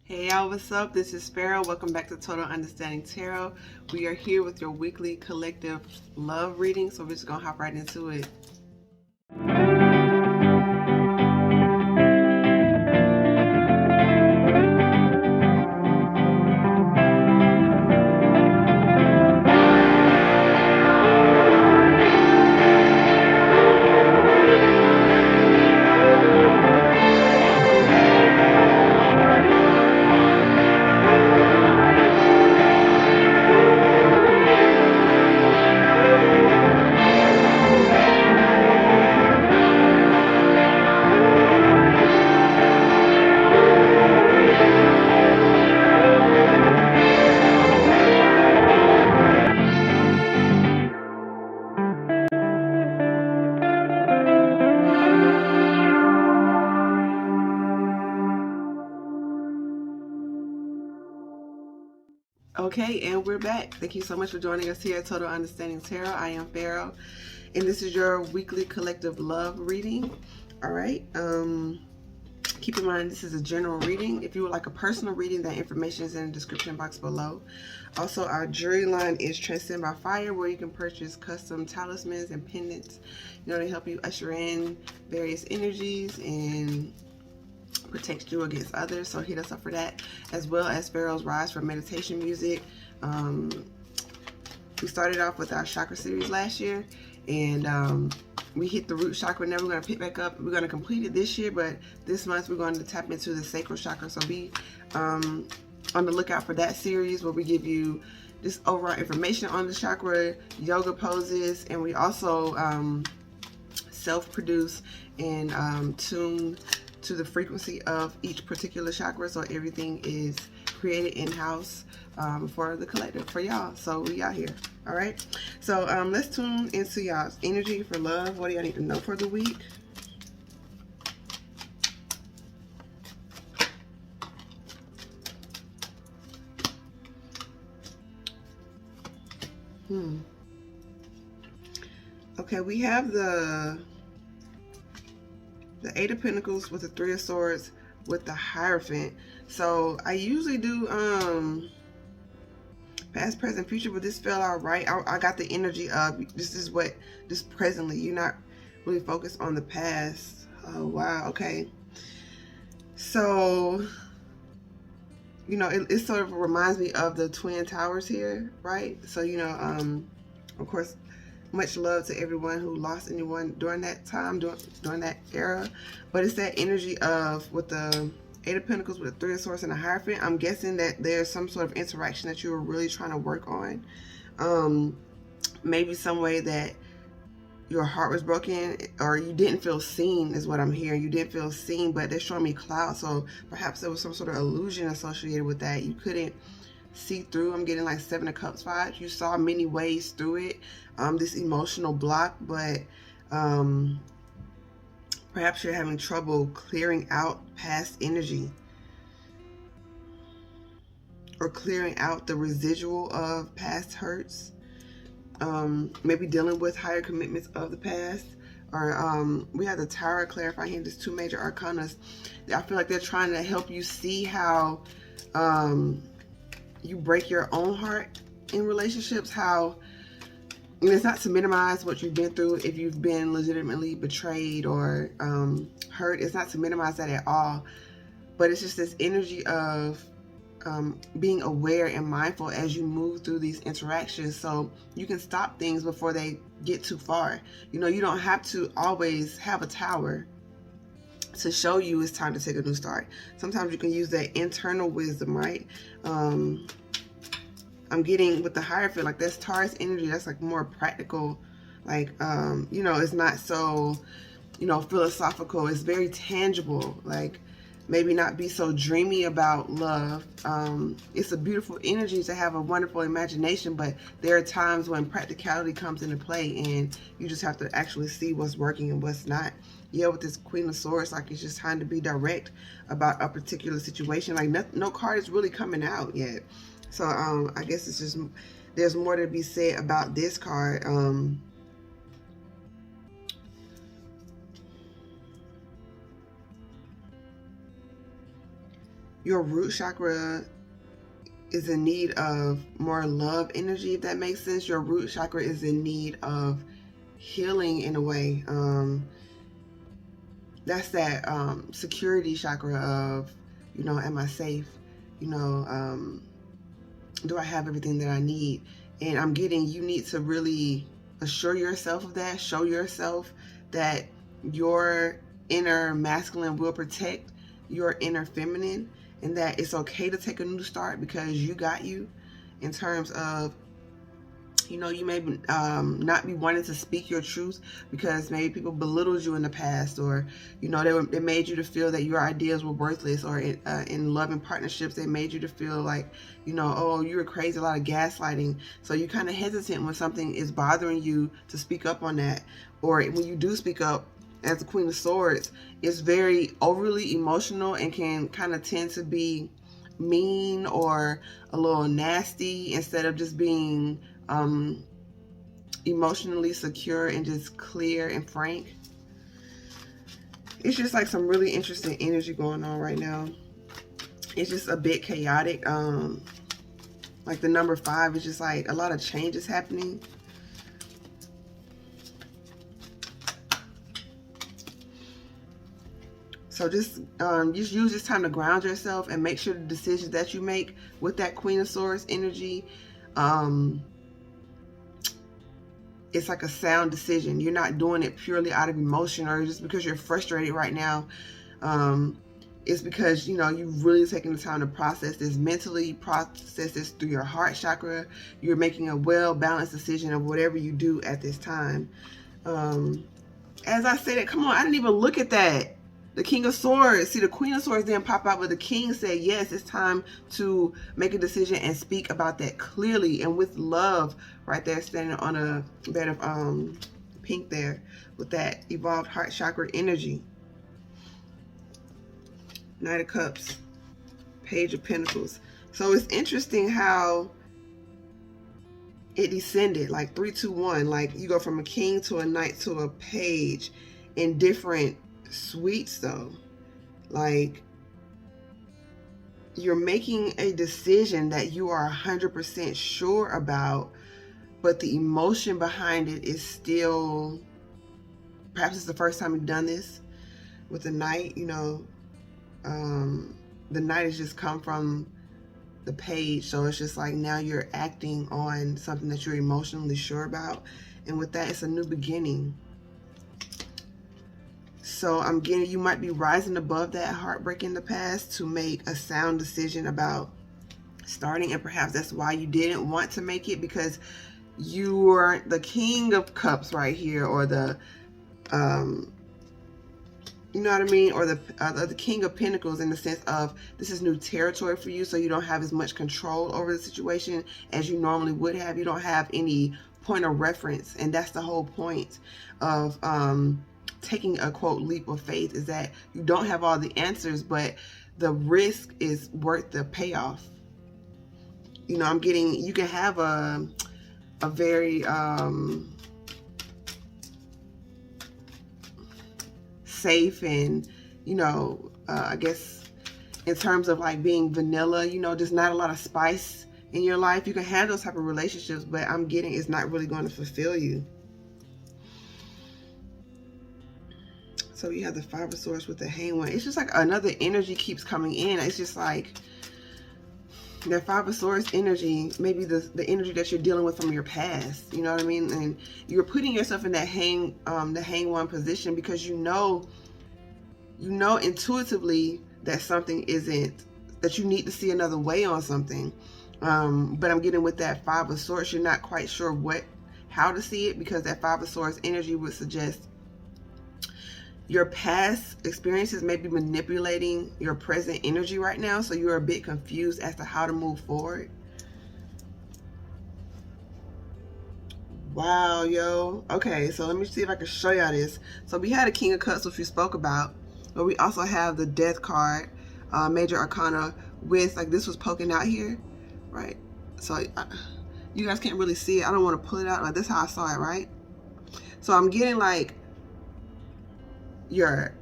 Hey y'all, what's up? This is Pharaoh. Welcome back to Total Understanding Tarot. We are here with your weekly collective love reading, so we're just gonna hop right into it. Okay, and we're back. Thank you so much for joining us here at Total Understanding Tarot. I am Pharaoh, and this is your weekly collective love reading. All right. Keep in mind, this is a general reading. If you would like a personal reading, that information is in the description box below. Also, our jewelry line is Transcend by Fire, where you can purchase custom talismans and pendants, to help you usher in various energies and protect you against others. So hit us up for that, as well as Pharaoh's Rise for meditation music. We started off with our chakra series last year, and we hit the root chakra. Now we're going to pick back up. We're going to complete it this year, but this month we're going to tap into the sacral chakra. So be on the lookout for that series, where we give you just overall information on the chakra, yoga poses, and we also self-produce and tune to the frequency of each particular chakra. So everything is created in-house for the collective, for y'all. So we out here. All right, so let's tune into y'all's energy for love. What do y'all need to know for the week? Okay, we have the Eight of Pentacles with the Three of Swords with the Hierophant. So I usually do past, present, future, but this fell out right. I got the energy of this is what, just presently, you're not really focused on the past. Oh wow, okay. So it sort of reminds me of the Twin Towers here, right? So of course, much love to everyone who lost anyone during that time, during that era. But it's that energy of, with the Eight of Pentacles with the Three of Swords and the Hierophant, I'm guessing that there's some sort of interaction that you were really trying to work on. Maybe some way that your heart was broken, or you didn't feel seen, is what I'm hearing. You didn't feel seen, but they're showing me clouds. So perhaps there was some sort of illusion associated with that. You couldn't see through. I'm getting like Seven of Cups vibes. You saw many ways through it, this emotional block, but perhaps you're having trouble clearing out past energy, or clearing out the residual of past hurts. Maybe dealing with higher commitments of the past. Or we have the Tower clarifying here. There's two major arcanas. I feel like they're trying to help you see how you break your own heart in relationships. How, it's not to minimize what you've been through. If you've been legitimately betrayed or hurt, it's not to minimize that at all. But it's just this energy of being aware and mindful as you move through these interactions, so you can stop things before they get too far. You don't have to always have a tower to show you it's time to take a new start. Sometimes you can use that internal wisdom, right? I'm getting with the Hierophant, like that's Taurus energy. That's like more practical, like it's not so philosophical. It's very tangible. Like, maybe not be so dreamy about love. It's a beautiful energy to have a wonderful imagination, but there are times when practicality comes into play, and you just have to actually see what's working and what's not. Yeah, with this Queen of Swords, like, it's just time to be direct about a particular situation. Like, no card is really coming out yet. So I guess it's just, there's more to be said about this card. your root chakra is in need of more love energy, if that makes sense. Your root chakra is in need of healing in a way. That's that security chakra of, you know, am I safe? You know, do I have everything that I need? And I'm getting, you need to really assure yourself of that, show yourself that your inner masculine will protect your inner feminine, and that it's okay to take a new start because you got you, in terms of, you know, you may not be wanting to speak your truth because maybe people belittled you in the past, or, you know, they made you to feel that your ideas were worthless, or in loving partnerships, they made you to feel like, you know, oh, you were crazy, a lot of gaslighting. So you're kind of hesitant when something is bothering you to speak up on that. Or when you do speak up, as the Queen of Swords, it's very overly emotional and can kind of tend to be mean or a little nasty, instead of just being emotionally secure and just clear and frank. It's just like some really interesting energy going on right now. It's just a bit chaotic. Like the number 5 is just like a lot of changes happening. So just use this time to ground yourself and make sure the decisions that you make with that Queen of Swords energy, it's like a sound decision. You're not doing it purely out of emotion or just because you're frustrated right now. It's because, you know, you've really taken the time to process this mentally, process this through your heart chakra. You're making a well-balanced decision of whatever you do at this time. As I said it, come on, I didn't even look at that. The King of Swords. See, the Queen of Swords didn't pop out, but the King said, yes, it's time to make a decision and speak about that clearly and with love, right there, standing on a bed of pink there with that evolved heart chakra energy. Knight of Cups, Page of Pentacles. So it's interesting how it descended, like 3, 2, 1. Like you go from a king to a knight to a page in different suites though. Like you're making a decision that you are 100% sure about, but the emotion behind it is still, perhaps it's the first time you've done this with the knight. You know, the knight has just come from the page, so it's just like now you're acting on something that you're emotionally sure about, and with that, it's a new beginning. So I'm getting, you might be rising above that heartbreak in the past to make a sound decision about starting, and perhaps that's why you didn't want to make it, because you were the King of Cups right here, or the you know what I mean, or the King of Pentacles, in the sense of this is new territory for you, so you don't have as much control over the situation as you normally would have. You don't have any point of reference, and that's the whole point of taking a quote leap of faith, is that you don't have all the answers, but the risk is worth the payoff. You know, I'm getting, you can have a very safe and, you know, I guess in terms of like being vanilla, you know, there's not a lot of spice in your life. You can have those type of relationships, but I'm getting it's not really going to fulfill you. So you have the 5 of Swords with the Hanged One. It's just like another energy keeps coming in. It's just like that 5 of Swords energy, maybe the energy that you're dealing with from your past. You know what I mean? And you're putting yourself in that the Hanged One position because you know intuitively that something isn't, that you need to see another way on something. But I'm getting with that 5 of Swords, you're not quite sure how to see it, because that 5 of Swords energy would suggest your past experiences may be manipulating your present energy right now, so you're a bit confused as to how to move forward. Wow, yo. Okay, so let me see if I can show y'all this. So we had a King of Cups, which we spoke about, but we also have the Death card, Major Arcana, with like this was poking out here, right? So you guys can't really see it. I don't want to pull it out. Like this is how I saw it, right? So I'm getting like your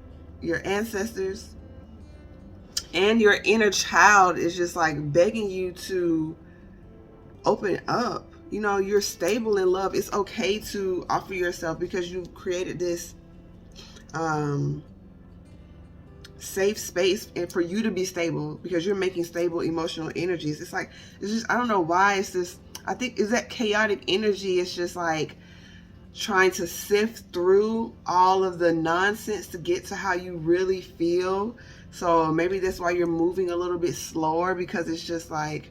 ancestors And your inner child is just like begging you to open up. You know, you're stable in love. It's okay to offer yourself because you've created this safe space and for you to be stable because you're making stable emotional energies. It's like, it's just, I don't know why it's this, I think is that chaotic energy. It's just like trying to sift through all of the nonsense to get to how you really feel. So maybe that's why you're moving a little bit slower, because it's just like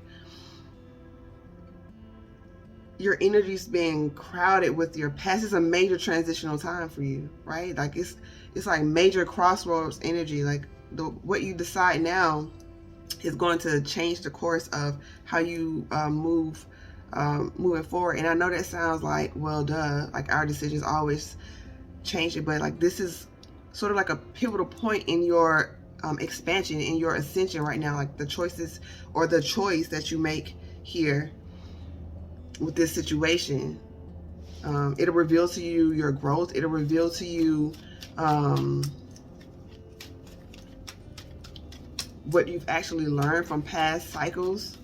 your energy's being crowded with your past. It's a major transitional time for you, right? Like it's like major crossroads energy. Like what you decide now is going to change the course of how you move moving forward. And I know that sounds like, well, duh, like our decisions always change it, but like this is sort of like a pivotal point in your expansion, in your ascension right now. Like the choices or the choice that you make here with this situation, it'll reveal to you your growth. It'll reveal to you what you've actually learned from past cycles.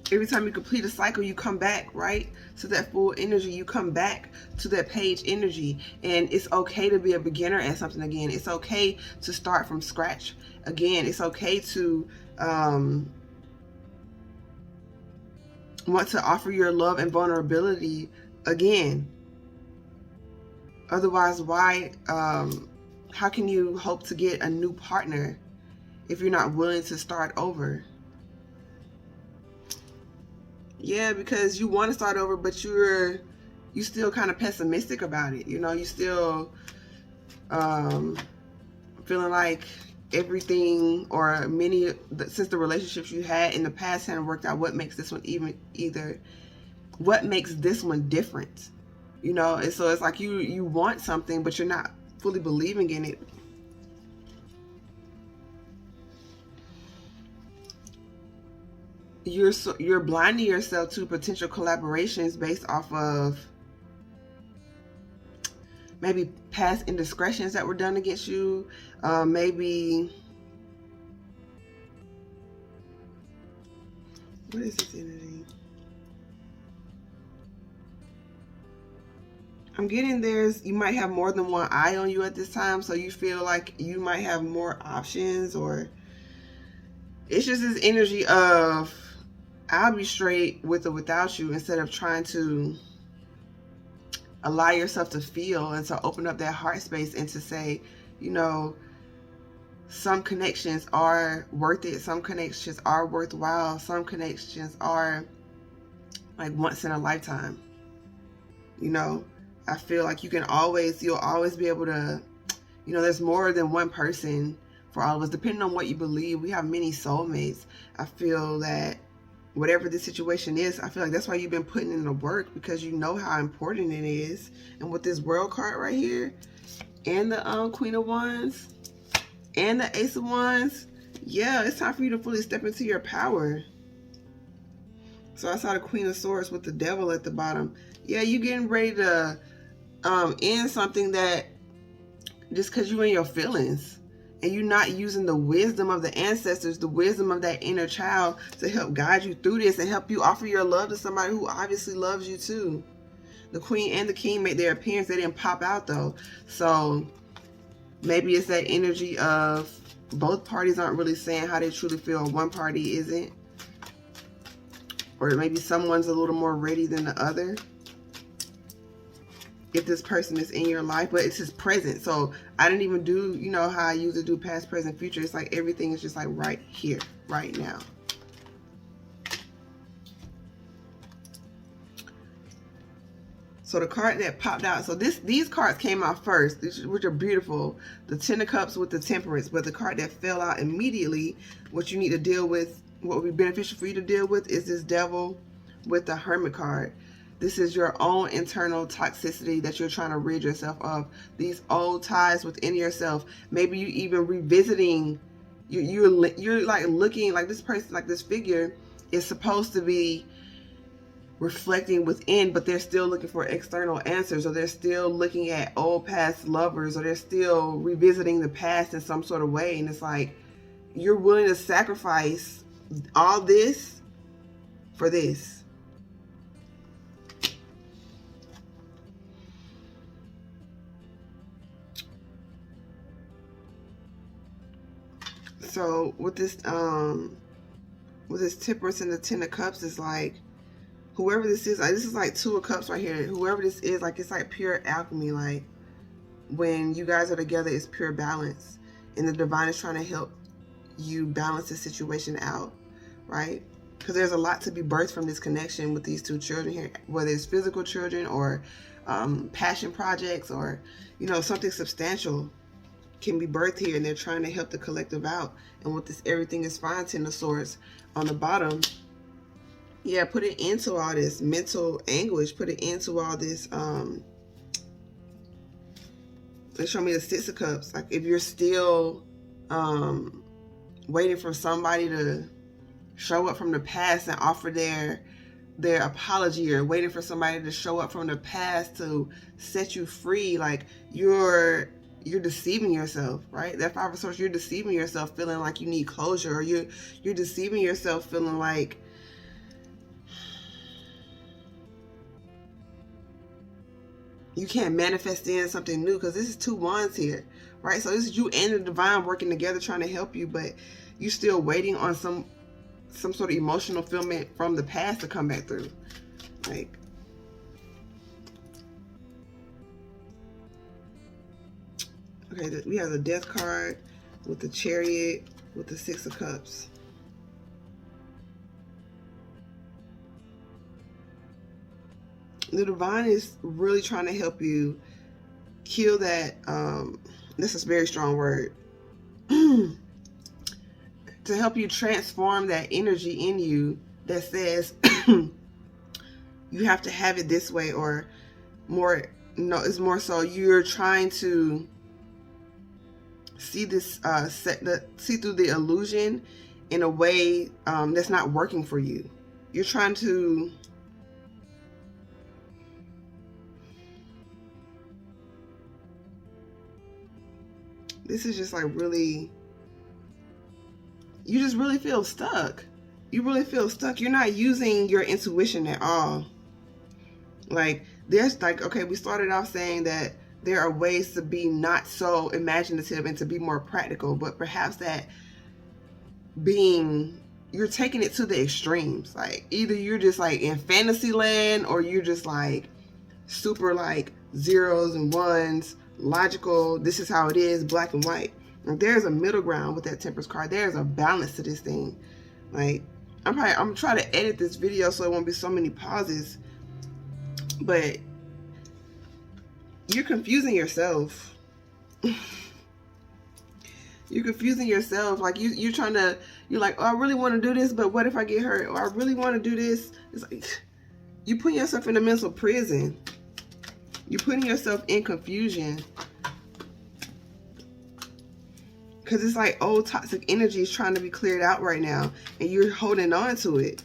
Every time you complete a cycle, you come back, right, to that full energy. You come back to that page energy. And it's okay to be a beginner at something again. It's okay to start from scratch again. It's okay to want to offer your love and vulnerability again. Otherwise, why, how can you hope to get a new partner if you're not willing to start over? Yeah, because you want to start over, but you still kind of pessimistic about it. You know, you still feeling like everything or many, since the relationships you had in the past haven't worked out, what makes this one what makes this one different? You know, and so it's like you want something, but you're not fully believing in it. You're blinding yourself to potential collaborations based off of maybe past indiscretions that were done against you. Maybe, what is this energy? I'm getting you might have more than one eye on you at this time, so you feel like you might have more options, or it's just this energy of, I'll be straight with or without you, instead of trying to allow yourself to feel and to open up that heart space and to say, you know, some connections are worth it. Some connections are worthwhile. Some connections are like once in a lifetime. You know, I feel like you'll always be able to, you know, there's more than one person for all of us. Depending on what you believe, we have many soulmates. I feel that whatever the situation is, I feel like that's why you've been putting in the work, because you know how important it is. And with this World card right here, and the Queen of Wands, and the Ace of Wands, yeah, it's time for you to fully step into your power. So I saw the Queen of Swords with the Devil at the bottom. Yeah, you getting ready to end something that just because you're in your feelings. And you're not using the wisdom of the ancestors, the wisdom of that inner child to help guide you through this and help you offer your love to somebody who obviously loves you too. The Queen and the King made their appearance. They didn't pop out though. So maybe it's that energy of both parties aren't really saying how they truly feel. One party isn't. Or maybe someone's a little more ready than the other, if this person is in your life, but it's his present. So I didn't even do, you know how I usually do past, present, future. It's like everything is just like right here, right now. So the card that popped out, so these cards came out first, which are beautiful. The Ten of Cups with the Temperance, but the card that fell out immediately, what you need to deal with, what would be beneficial for you to deal with, is this Devil with the Hermit card. This is your own internal toxicity that you're trying to rid yourself of. These old ties within yourself. Maybe you even revisiting. You're like looking like this person, like this figure is supposed to be reflecting within, but they're still looking for external answers, or they're still looking at old past lovers, or they're still revisiting the past in some sort of way. And it's like, you're willing to sacrifice all this for this. So with this Temperance and the Ten of Cups, is like, whoever this is, like, this is like Two of Cups right here. Whoever this is, like, it's like pure alchemy. Like, when you guys are together, it's pure balance, and the divine is trying to help you balance the situation out, right? Because there's a lot to be birthed from this connection with these two children here, whether it's physical children or passion projects, or, you know, something substantial can be birthed here, and they're trying to help the collective out. And with this everything is fine, Ten of Swords on the bottom, yeah, put it into all this mental anguish, put it into all this, they show me the Six of Cups. Like, if you're still waiting for somebody to show up from the past and offer their apology, or waiting for somebody to show up from the past to set you free, like, you're deceiving yourself, right? That Five of Swords, you're deceiving yourself, feeling like you need closure, or you're deceiving yourself, feeling like you can't manifest in something new, because this is Two Wands here, right? So this is you and the divine working together, trying to help you, but you still waiting on some sort of emotional fulfillment from the past to come back through. Like, okay, we have the Death card with the Chariot, with the Six of Cups. The divine is really trying to help you kill that, this is a very strong word, to help you transform that energy in you that says you have to have it this way, or more, no, it's more so you're trying to see this, see through the illusion in a way that's not working for you. You're trying to, this is just like really, you just really feel stuck. You really feel stuck. You're not using your intuition at all. Like, there's like, okay, we started off saying that there are ways to be not so imaginative and to be more practical, but perhaps that being, you're taking it to the extremes. Like, either you're just like in fantasy land, or you're just like super like zeros and ones, logical, this is how it is, black and white. And there's a middle ground with that Temperance card. There's a balance to this thing. Like, I'm trying to edit this video so it won't be so many pauses, but you're confusing yourself. You're confusing yourself. Like, you're trying to, you're like, oh, I really want to do this, but what if I get hurt? Or I really want to do this. It's like, you put yourself in a mental prison. You're putting yourself in confusion, because it's like old toxic energy is trying to be cleared out right now, and you're holding on to it.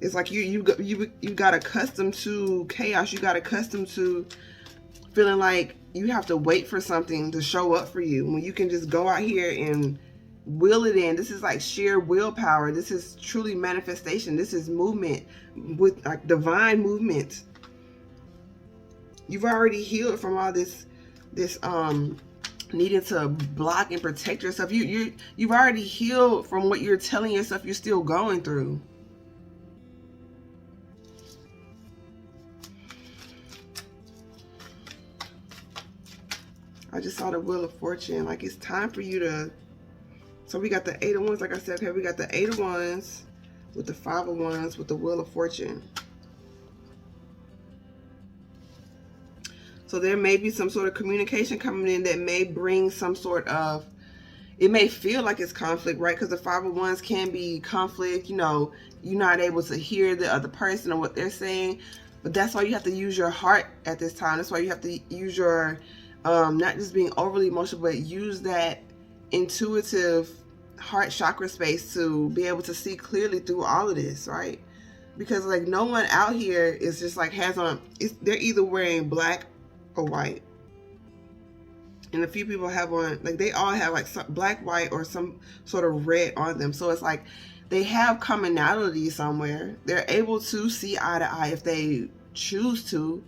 It's like you got accustomed to chaos. You got accustomed to feeling like you have to wait for something to show up for you, when you can just go out here and will it in. This is like sheer willpower. This is truly manifestation. This is movement, with like divine movement. You've already healed from all this needing to block and protect yourself. You've already healed from what you're telling yourself you're still going through. I just saw the Wheel of Fortune. Like, it's time for you to, so we got the Eight of Wands, like I said, okay, we got the Eight of Wands with the Five of Wands with the Wheel of Fortune. So there may be some sort of communication coming in that may bring some sort of, it may feel like it's conflict, right? Because the Five of Wands can be conflict, you know, you're not able to hear the other person or what they're saying. But that's why you have to use your heart at this time. That's why you have to use your, not just being overly emotional, but use that intuitive heart chakra space to be able to see clearly through all of this, right? Because like no one out here is just like has on, they're either wearing black or white. And a few people have on, like they all have like some black, white, or some sort of red on them. So it's like they have commonality somewhere. They're able to see eye to eye if they choose to,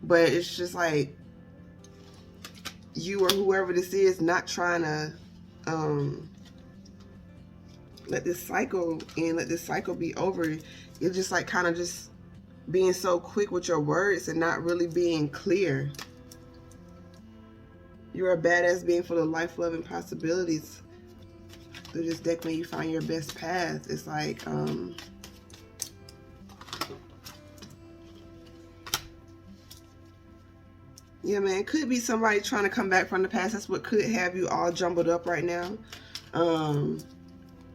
but it's just like you or whoever this is not trying to let this cycle end, let this cycle be over. You're just like kind of just being so quick with your words and not really being clear. You're a badass being full of life, love, and possibilities. Through this deck, when you find your best path, it's like, yeah, man, it could be somebody trying to come back from the past. That's what could have you all jumbled up right now.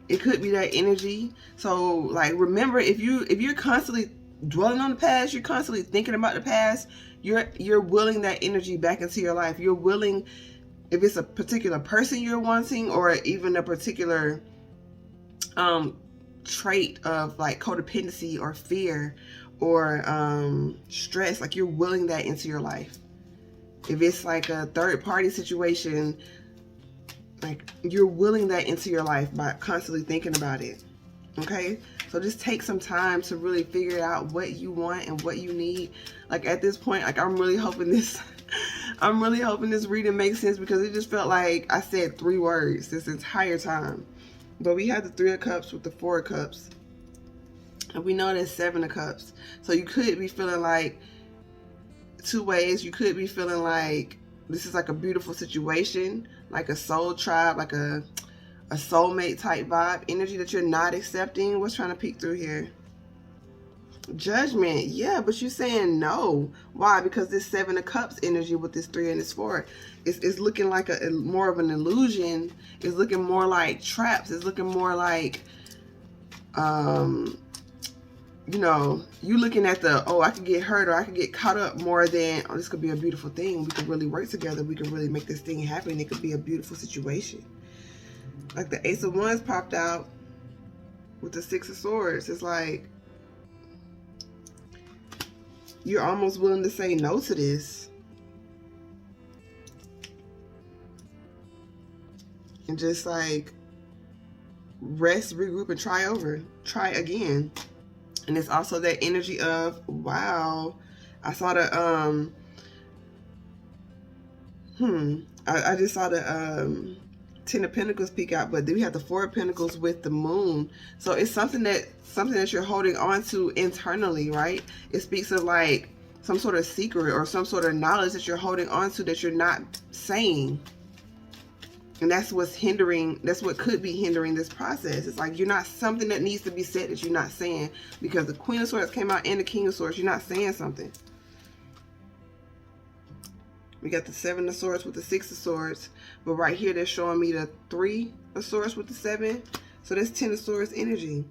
It could be that energy. So, like, remember, if you're constantly dwelling on the past, you're constantly thinking about the past, you're willing that energy back into your life. You're willing, if it's a particular person you're wanting, or even a particular trait of like codependency or fear or stress, like you're willing that into your life. If it's like a third party situation, like you're willing that into your life by constantly thinking about it. Okay, so just take some time to really figure out what you want and what you need. Like at this point, like I'm really hoping this reading makes sense, because it just felt like I said 3 words this entire time. But we have the 3 of Cups with the 4 of Cups, and we know there's 7 of Cups. So you could be feeling like 2 ways. You could be feeling like this is like a beautiful situation, like a soul tribe, like a soulmate type vibe energy that you're not accepting. What's trying to peek through here? Judgment. Yeah, but you're saying no. Why? Because this 7 of Cups energy with this 3 and this 4, it's looking like a more of an illusion. It's looking more like traps. It's looking more like you know, you looking at the, oh, I could get hurt or I could get caught up, more than, oh, this could be a beautiful thing. We could really work together. We could really make this thing happen. It could be a beautiful situation. Like the Ace of Wands popped out with the 6 of Swords. It's like you're almost willing to say no to this and just like rest, regroup, and try again. And it's also that energy of, wow, I saw the I just saw the 10 of Pentacles peek out, but then we have the 4 of Pentacles with the Moon. So it's something that you're holding on to internally, right? It speaks of like some sort of secret or some sort of knowledge that you're holding on to that you're not saying. And that's what's hindering, that's what could be hindering this process. It's like you're not, something that needs to be said that you're not saying, because the Queen of Swords came out and the King of Swords. You're not saying something. We got the 7 of Swords with the 6 of Swords. But right here, they're showing me the 3 of Swords with the 7. So that's 10 of Swords energy.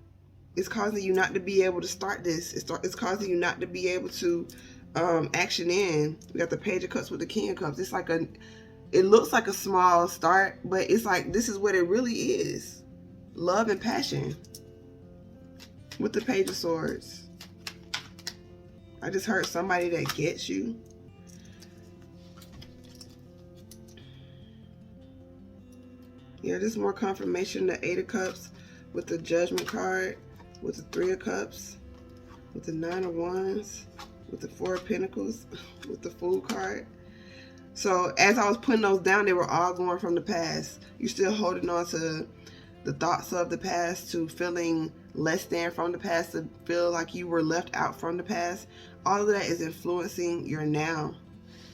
It's causing you not to be able to start this. It's causing you not to be able to action in. We got the Page of Cups with the King of Cups. It's like it looks like a small start, but it's like this is what it really is. Love and passion with the Page of Swords. I just heard somebody that gets you. Yeah, just more confirmation. The 8 of Cups with the Judgment card, with the 3 of Cups, with the 9 of Wands, with the 4 of Pentacles, with the Fool card. So as I was putting those down, they were all going from the past. You're still holding on to the thoughts of the past, to feeling less than from the past, to feel like you were left out from the past. All of that is influencing your now.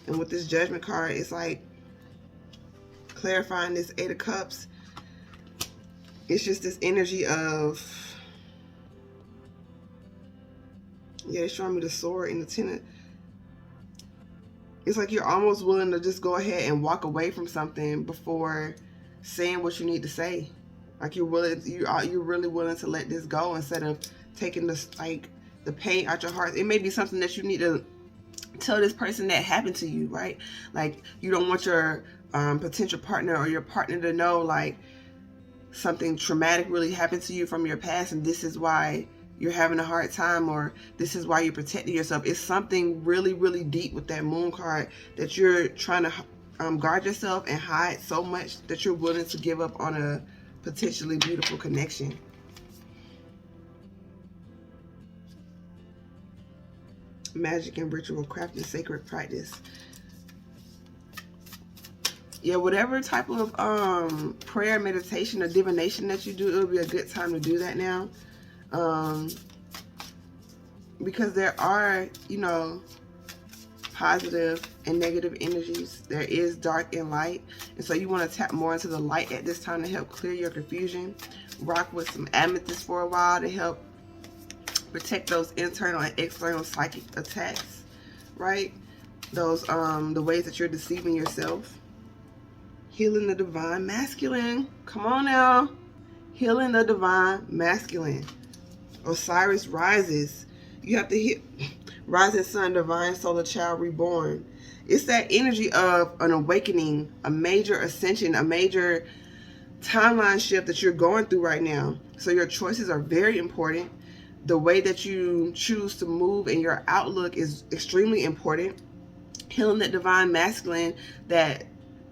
And with this Judgment card, it's like clarifying this 8 of Cups. It's just this energy of, yeah, it's showing me the Sword and the 10 of, it's like you're almost willing to just go ahead and walk away from something before saying what you need to say. Like you're really willing to let this go instead of taking this, like, the pain out your heart. It may be something that you need to tell this person that happened to you, right? Like you don't want your potential partner or your partner to know like something traumatic really happened to you from your past, and this is why you're having a hard time, or this is why you're protecting yourself. It's something really, really deep with that moon card that you're trying to guard yourself and hide so much that you're willing to give up on a potentially beautiful connection. Magic and ritual, craft and sacred practice. Yeah, whatever type of prayer, meditation, or divination that you do, it would be a good time to do that now. Because there are, you know, positive and negative energies. There is dark and light. And so you want to tap more into the light at this time to help clear your confusion. Rock with some amethyst for a while to help protect those internal and external psychic attacks, right? Those, the ways that you're deceiving yourself. Healing the divine masculine. Come on now. Healing the divine masculine. Osiris rises. You have to hit rising sun, divine solar child reborn. It's that energy of an awakening, a major ascension, a major timeline shift that you're going through right now. So your choices are very important. The way that you choose to move and your outlook is extremely important. Healing that divine masculine that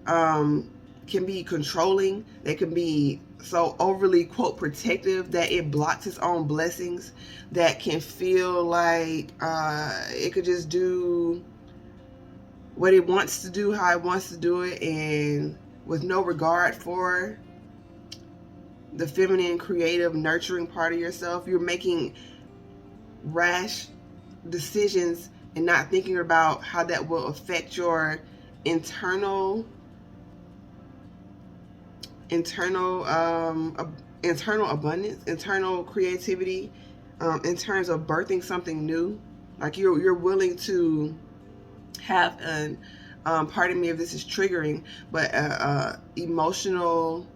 can be controlling, that can be so overly, quote, protective that it blocks its own blessings, that can feel like it could just do what it wants to do, how it wants to do it, and with no regard for the feminine, creative, nurturing part of yourself. You're making rash decisions and not thinking about how that will affect your internal abundance, internal creativity, in terms of birthing something new. Like you're willing to have an pardon me if this is triggering, but emotional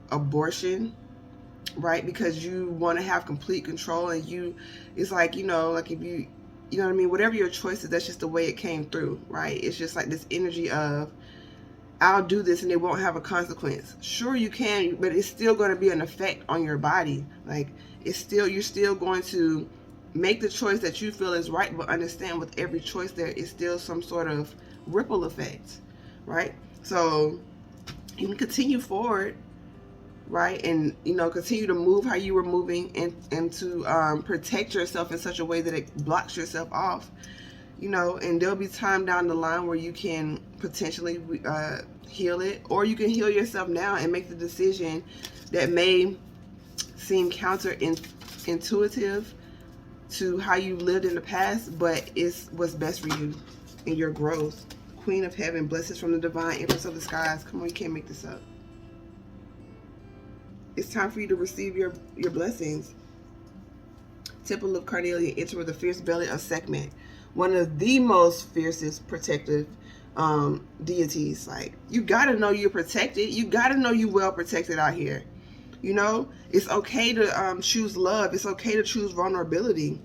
abortion, right? Because you want to have complete control, and it's like, you know, like if you know what I mean, whatever your choice is, that's just the way it came through, right? It's just like this energy of, I'll do this and it won't have a consequence. Sure, you can, but it's still going to be an effect on your body. Like you're still going to make the choice that you feel is right, but understand with every choice there is still some sort of ripple effect, right? So you can continue forward, right? And, you know, continue to move how you were moving, and to protect yourself in such a way that it blocks yourself off. You know, and there'll be time down the line where you can potentially heal it, or you can heal yourself now and make the decision that may seem counterintuitive to how you lived in the past, but it's what's best for you in your growth. Queen of Heaven, blessings from the divine, Empress of the skies. Come on, you can't make this up. It's time for you to receive your blessings. Temple of Carnelian, enter with the fierce belly of Sekhmet. One of the most fiercest protective deities. Like, you gotta know you're protected. You gotta know you well protected out here. You know, it's okay to choose love. It's okay to choose vulnerability.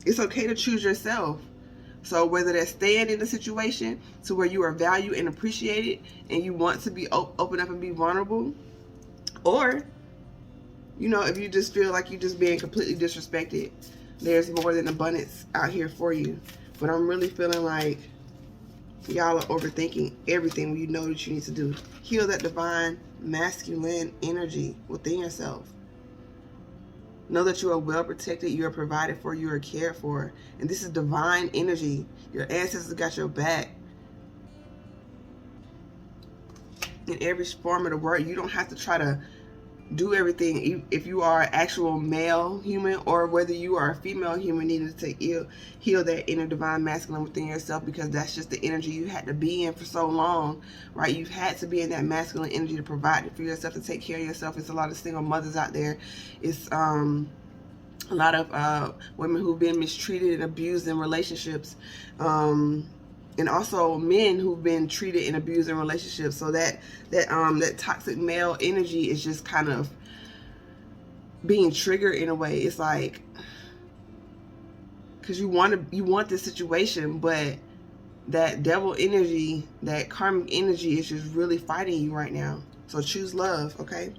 It's okay to choose yourself. So whether that's staying in the situation to where you are valued and appreciated, and you want to be open up and be vulnerable, or, you know, if you just feel like you're just being completely disrespected, there's more than abundance out here for you. But I'm really feeling like y'all are overthinking everything when you know what you need to do. Heal that divine masculine energy within yourself. Know that you are well protected, you are provided for, you are cared for. And this is divine energy. Your ancestors got your back. In every form of the word, you don't have to try to do everything. If you are an actual male human, or whether you are a female human needing to heal that inner divine masculine within yourself, because that's just the energy you had to be in for so long, right? You've had to be in that masculine energy to provide it for yourself, to take care of yourself. It's a lot of single mothers out there. It's a lot of women who've been mistreated and abused in relationships, and also men who've been treated and abused in relationships. So that toxic male energy is just kind of being triggered in a way. It's like, because you want this situation, but that devil energy, that karmic energy, is just really fighting you right now. So choose love, okay?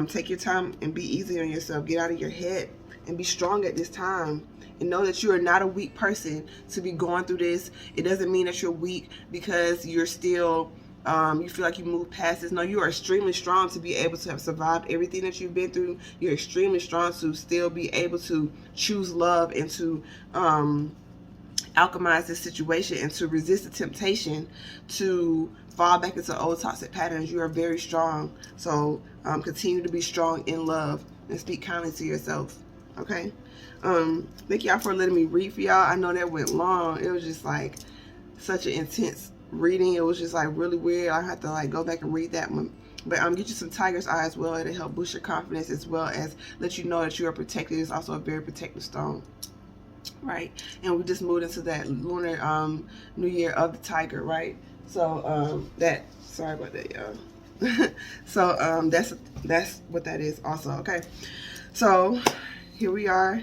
Take your time and be easy on yourself. Get out of your head and be strong at this time. And know that you are not a weak person to be going through this. It doesn't mean that you're weak because you're still, you feel like you moved past this. No, you are extremely strong to be able to have survived everything that you've been through. You're extremely strong to still be able to choose love and to alchemize this situation and to resist the temptation to fall back into old toxic patterns. You are very strong. So continue to be strong in love and speak kindly to yourself. Okay? Thank y'all for letting me read for y'all. I know that went long. It was just like such an intense reading. It was just like really weird. I have to like go back and read that one. But get you some tiger's eye as well. It'll help boost your confidence as well as let you know that you are protected. It's also a very protective stone. Right, and we just moved into that lunar new year of the tiger, right? So sorry about that, y'all. So that's what that is also. Okay, so here we are.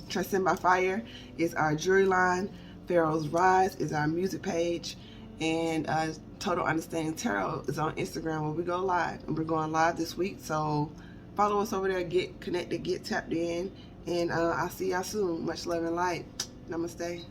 Transcend by Fire is our jewelry line. Pharaoh's Rise is our music page, and Total Understanding Tarot is on Instagram where we go live, and we're going live this week. So follow us over there, get connected, get tapped in. And I'll see y'all soon. Much love and light. Namaste.